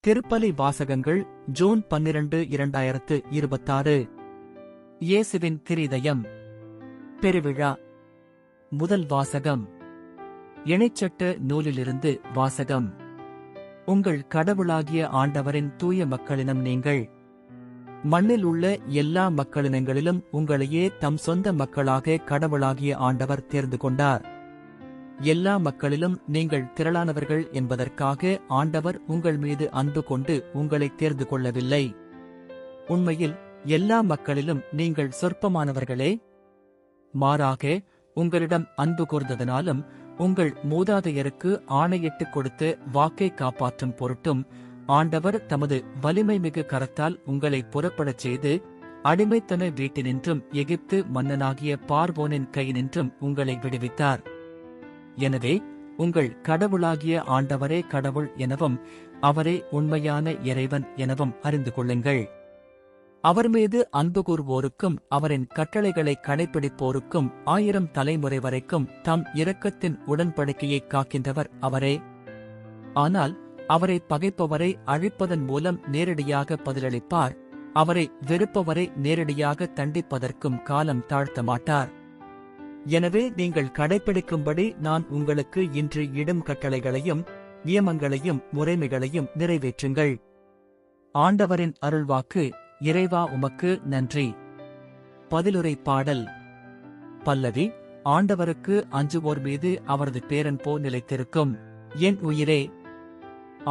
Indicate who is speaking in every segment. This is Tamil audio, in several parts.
Speaker 1: திருப்பலி வாசகங்கள் ஜூன் 12 2026. இயேசுவின் கிரீதயம் பெருவிழா. முதல் வாசகம் இணைச்சட்ட நூலிலிருந்து வாசகம். உங்கள் கடவுளாகிய ஆண்டவரின் தூய மக்களினம் நீங்கள். மண்ணில் உள்ள எல்லா மக்களினங்களிலும் உங்களையே தம் சொந்த மக்களாக கடவுளாகிய ஆண்டவர் தேர்ந்து கொண்டார். எல்லா மக்களிலும் நீங்கள் திரளானவர்கள் என்பதற்காக ஆண்டவர் உங்கள் மீது அன்பு கொண்டு உங்களை தேர்ந்து கொள்ளவில்லை. உண்மையில் எல்லா மக்களிலும் நீங்கள் சொற்பமானவர்களே. மாறாக உங்களிடம் அன்பு கூர்ந்ததனாலும் உங்கள் மூதாதையருக்கு ஆணையிட்டுக் கொடுத்து வாக்கை காப்பாற்றும் பொருட்டும் ஆண்டவர் தமது வலிமை மிகு கரத்தால் உங்களை புறப்படச் செய்து அடிமைத்தன வீட்டினின்றும் எகிப்து மன்னனாகிய பார்வோனின் கையினின்றும் உங்களை விடுவித்தார். எனவே உங்கள் கடவுளாகிய ஆண்டவரே கடவுள் எனவும் அவரே உண்மையான இறைவன் எனவும் அறிந்து கொள்ளுங்கள். அவர் மீது அன்பு கூர்வோருக்கும் அவரின் கட்டளைகளை கடைப்பிடிப்போருக்கும் 1000 தலைமுறை வரைக்கும் தம் இரக்கத்தின் உடன்படிக்கையை காக்கின்றவர் அவரே. ஆனால் அவரை பகைப்பவரை அழிப்பதன் மூலம் நேரடியாக பதிலளிப்பார். அவரை வெறுப்பவரை நேரடியாக தண்டிப்பதற்கும் காலம் தாழ்த்த மாட்டார். எனவே நீங்கள் கடைப்பிடிக்கும்படி நான் உங்களுக்கு இன்று இடும் கட்டளைகளையும் நியமங்களையும் முறைமைகளையும் நிறைவேற்றுங்கள். ஆண்டவரின் அருள்வாக்கு. இறைவா உமக்கு நன்றி. பதிலுரை பாடல். பல்லவி. ஆண்டவருக்கு அஞ்சுவோர் மீது அவரது பேரன்போ நிலைத்திருக்கும். என் உயிரே,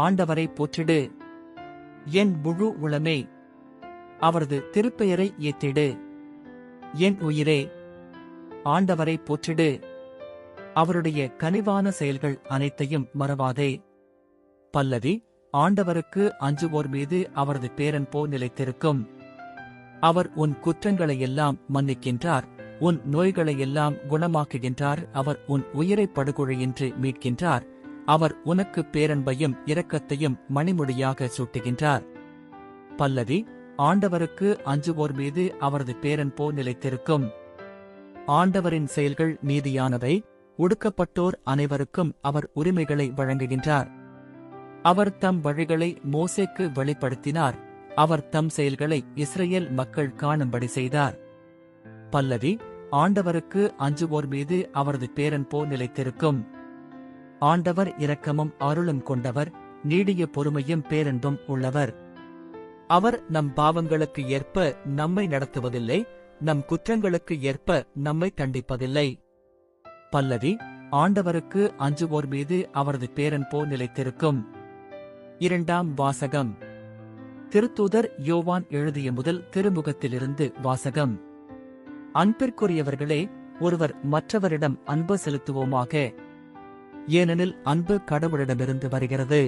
Speaker 1: ஆண்டவரை போற்றிடு. என் முழு உளமே, அவரது திருப்பெயரை ஏத்திடு. என் உயிரே, ஆண்டவரை போற்றிடு. அவருடைய கனிவான செயல்கள் அனைத்தையும் மறவாதே. பல்லவி. ஆண்டவருக்கு அஞ்சுவோர் மீது அவரது பேரன்போ நிலைத்திருக்கும். அவர் உன் குற்றங்களையெல்லாம் மன்னிக்கின்றார், உன் நோய்களையெல்லாம் குணமாக்குகின்றார். அவர் உன் உயிரை படுகொழியின்றி மீட்கின்றார். அவர் உனக்கு பேரன்பையும் இரக்கத்தையும் மணிமுடியாக சூட்டுகின்றார். பல்லவி. ஆண்டவருக்கு அஞ்சுவோர் மீது அவரது பேரன்போ நிலைத்திருக்கும். ஆண்டவரின் செயல்கள் நீதியானவை. ஒடுக்கப்பட்டோர் அனைவருக்கும் அவர் உரிமைகளை வழங்குகின்றார். அவர் தம் வழிகளை மோசேக்கு வெளிப்படுத்தினார். அவர் தம் செயல்களை இஸ்ரேல் மக்கள் காணும்படி செய்தார். பல்லவி. ஆண்டவருக்கு அஞ்சுவோர் மீது அவரது பேரன்போ நிலைத்திருக்கும். ஆண்டவர் இரக்கமும் அருளும் கொண்டவர், நீடிய பொறுமையும் பேரன்பும் உள்ளவர். அவர் நம் பாவங்களுக்கு ஏற்ப நம்மை நடத்துவதில்லை, நம் குற்றங்களுக்கு ஏற்ப நம்மை தண்டிப்பதில்லை. பல்லவி. ஆண்டவருக்கு அஞ்சுவோர் மீது அவரது பேரன்போ நிலைத்திருக்கும். இரண்டாம் வாசகம். திருத்தூதர் யோவான் எழுதிய முதல் திருமுகத்திலிருந்து வாசகம். அன்பிற்குரியவர்களே, ஒருவர் மற்றவரிடம் அன்பு செலுத்துவோமாக. ஏனெனில் அன்பு கடவுளிடமிருந்து வருகிறது.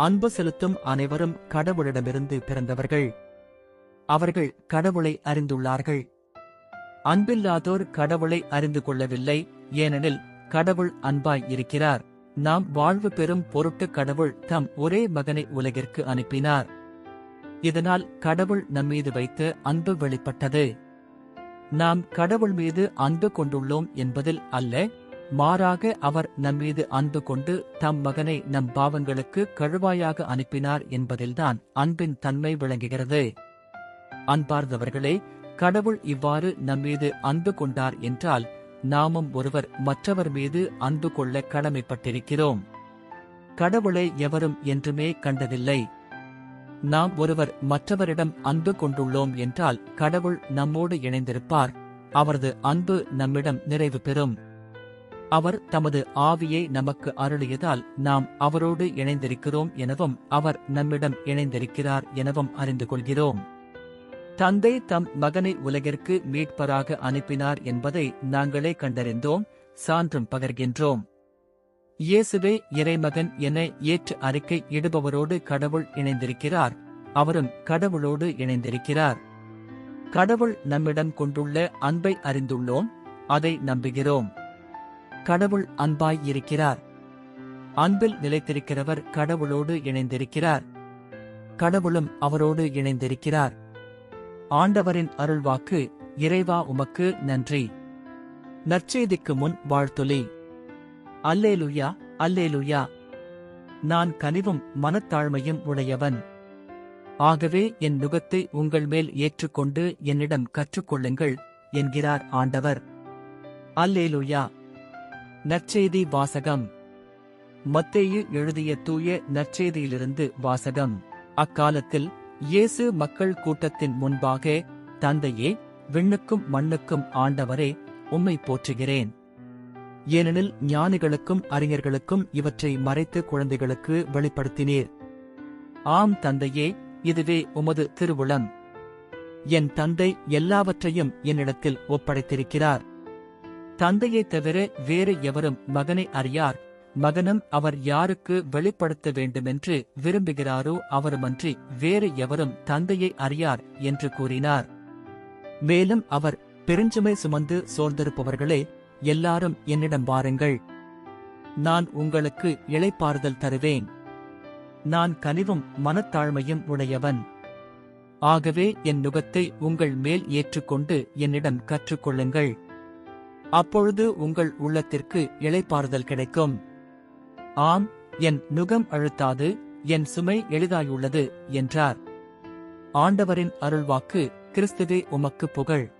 Speaker 1: அன்பு செலுத்தும் அனைவரும் கடவுளிடமிருந்து பிறந்தவர்கள். அவர்கள் கடவுளை அறிந்துள்ளார்கள். அன்பில்லாதோர் கடவுளை அறிந்து கொள்ளவில்லை, ஏனெனில் கடவுள் அன்பாய் இருக்கிறார். நாம் வாழ்வு பெறும் பொருட்டு கடவுள் தம் ஒரே மகனை உலகிற்கு அனுப்பினார். இதனால் கடவுள் நம்மீது வைத்து அன்பு வெளிப்பட்டது. நாம் கடவுள் மீது அன்பு கொண்டுள்ளோம் என்பதில் அல்ல, மாறாக அவர் நம்மீது அன்பு கொண்டு தம் மகனை நம் பாவங்களுக்கு கழுவாயாக அனுப்பினார் என்பதில்தான் அன்பின் தன்மை விளங்குகிறது. அன்பார்ந்தவர்களே, கடவுள் இவ்வாறு நம்மீது அன்பு கொண்டார் என்றால் நாமும் ஒருவர் மற்றவர் மீது அன்பு கொள்ள கடமைப்பட்டிருக்கிறோம். கடவுளை எவரும் என்றுமே கண்டதில்லை. நாம் ஒருவர் மற்றவரிடம் அன்பு கொண்டுள்ளோம் என்றால் கடவுள் நம்மோடு இணைந்திருப்பார். அவரது அன்பு நம்மிடம் நிறைவு பெறும். அவர் தமது ஆவியை நமக்கு அருளியதால் நாம் அவரோடு இணைந்திருக்கிறோம் எனவும் அவர் நம்மிடம் இணைந்திருக்கிறார் எனவும் அறிந்து கொள்கிறோம். தந்தை தம் மகனை உலகிற்கு மீட்பராக அனுப்பினார் என்பதை நாங்களே கண்டறிந்தோம், சான்றும் பகர்கின்றோம். இயேசுவே இறைமகன் என ஏற்று அறிக்கை இடுபவரோடு கடவுள் இணைந்திருக்கிறார், அவரும் கடவுளோடு இணைந்திருக்கிறார். கடவுள் நம்மிடம் கொண்டுள்ள அன்பை அறிந்துள்ளோம், அதை நம்புகிறோம். கடவுள் அன்பாய் இருக்கிறார். அன்பில் நிலைத்திருக்கிறவர் கடவுளோடு இணைந்திருக்கிறார். கடவுளும் அவரோடு இணைந்திருக்கிறார். ஆண்டவரின் அருள்வாக்கு. இறைவா உமக்கு நன்றி. நற்செய்திக்கு முன் வாழ்த்துலி. அல்லேலுயா, அல்லேலுயா. நான் கனிவும் மனத்தாழ்மையும் உடையவன். ஆகவே என் நுகத்தை உங்கள் மேல் ஏற்றுக்கொண்டு என்னிடம் கற்றுக்கொள்ளுங்கள் என்கிறார் ஆண்டவர். அல்லேலூயா. நற்செய்தி வாசகம். மத்தேயு எழுதிய தூய நற்செய்தியிலிருந்து வாசகம். அக்காலத்தில் இயேசு மக்கள் கூட்டத்தின் முன்பாக, தந்தையே, விண்ணுக்கும் மண்ணுக்கும் ஆண்டவரே, உம்மை போற்றுகிறேன். ஏனெனில் ஞானிகளுக்கும் அறிஞர்களுக்கும் இவற்றை மறைத்து குழந்தைகளுக்கு வெளிப்படுத்தினீர். ஆம் தந்தையே, இதுவே உமது திருவுளம். என் தந்தை எல்லாவற்றையும் என்னிடத்தில் ஒப்படைத்திருக்கிறார். தந்தையைத் தவிர வேறு எவரும் மகனை அறியார், மகனும் அவர் யாருக்கு வெளிப்படுத்த வேண்டுமென்று விரும்புகிறாரோ அவருமன்றி வேறு எவரும் தந்தையை அறியார் என்று கூறினார். மேலும் அவர், பெருஞ்சுமை சுமந்து சோர்ந்திருப்பவர்களே, எல்லாரும் என்னிடம் வாருங்கள், நான் உங்களுக்கு இளைப்பாறுதல் தருவேன். நான் கனிவும் மனத்தாழ்மையும் உடையவன். ஆகவே என் நுகத்தை உங்கள் மேல் ஏற்றுக்கொண்டு என்னிடம் கற்றுக்கொள்ளுங்கள். அப்பொழுது உங்கள் உள்ளத்திற்கு இளைப்பாறுதல் கிடைக்கும். ஆம், என் நுகம் அழுத்தாது, என் சுமை எளிதாயுள்ளது என்றார். ஆண்டவரின் அருள்வாக்கு. கிறிஸ்துவே உமக்கு புகழ்.